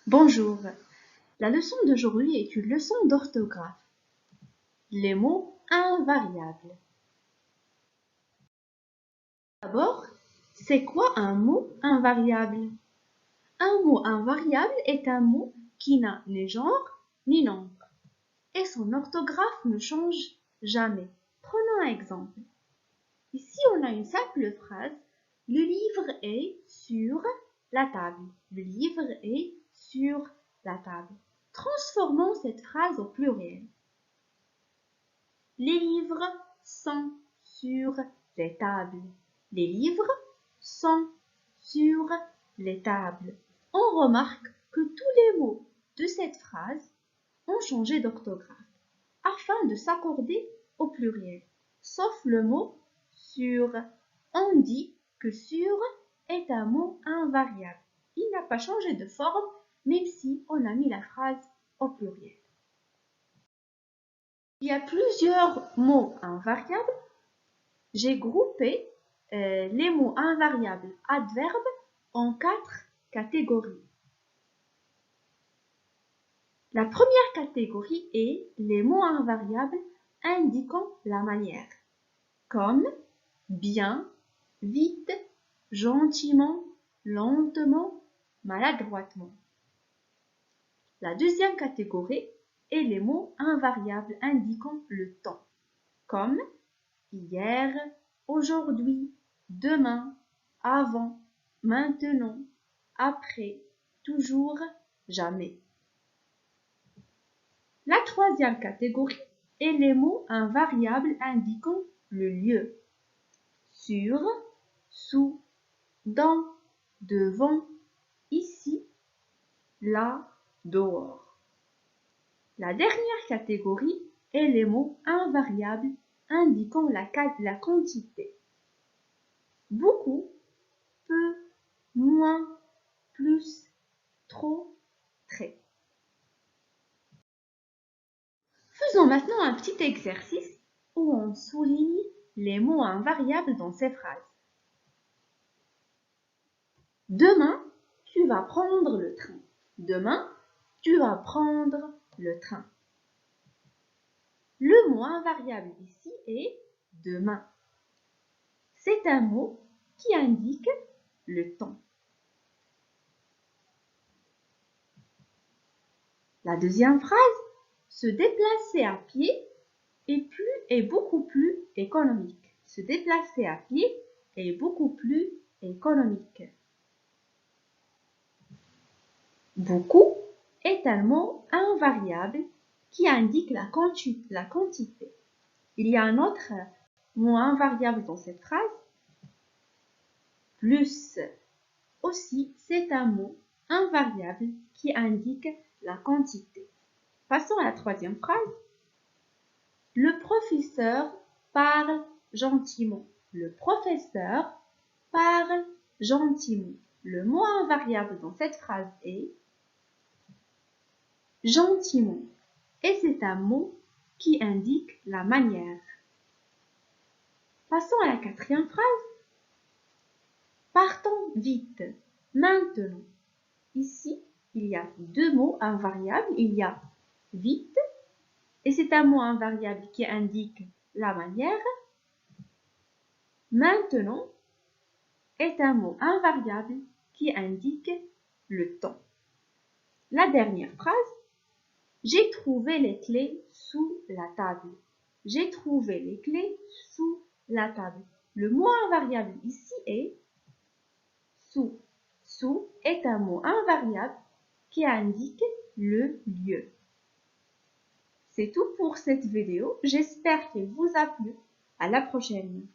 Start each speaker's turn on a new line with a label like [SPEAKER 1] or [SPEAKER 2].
[SPEAKER 1] Bonjour, la leçon d'aujourd'hui est une leçon d'orthographe. Les mots invariables. D'abord, c'est quoi un mot invariable? Un mot invariable est un mot qui n'a ni genre ni nombre et son orthographe ne change jamais. Prenons un exemple. Ici, on a une simple phrase. Le livre est sur la table. Le livre est sur la table. Transformons cette phrase au pluriel. Les livres sont sur les tables. Les livres sont sur les tables. On remarque que tous les mots de cette phrase ont changé d'orthographe afin de s'accorder au pluriel, sauf le mot sur. On dit que sur est un mot invariable. Il n'a pas changé de forme, même si on a mis la phrase au pluriel. Il y a plusieurs mots invariables. J'ai groupé les mots invariables adverbes en 4 catégories. La première catégorie est les mots invariables indiquant la manière, comme bien, vite, gentiment, lentement, maladroitement. La deuxième catégorie est les mots invariables indiquant le temps, comme hier, aujourd'hui, demain, avant, maintenant, après, toujours, jamais. La troisième catégorie est les mots invariables indiquant le lieu, sur, sous, dans, devant, ici, là, dehors. La dernière catégorie est les mots invariables indiquant la quantité. Beaucoup, peu, moins, plus, trop, très. Faisons maintenant un petit exercice où on souligne les mots invariables dans ces phrases. Demain, tu vas prendre le train. Demain, tu vas prendre le train. Le mot invariable ici est demain. C'est un mot qui indique le temps. La deuxième phrase, se déplacer à pied est beaucoup plus économique. Se déplacer à pied est beaucoup plus économique. Beaucoup est un mot invariable qui indique la quantité. Il y a un autre mot invariable dans cette phrase. Plus. Aussi, c'est un mot invariable qui indique la quantité. Passons à la troisième phrase. Le professeur parle gentiment. Le professeur parle gentiment. Le mot invariable dans cette phrase est gentiment. Et c'est un mot qui indique la manière. Passons à la quatrième phrase. Partons vite, maintenant. Ici, il y a deux mots invariables. Il y a vite, et c'est un mot invariable qui indique la manière. Maintenant est un mot invariable qui indique le temps. La dernière phrase. J'ai trouvé les clés sous la table. J'ai trouvé les clés sous la table. Le mot invariable ici est sous. Sous est un mot invariable qui indique le lieu. C'est tout pour cette vidéo. J'espère qu'elle vous a plu. À la prochaine.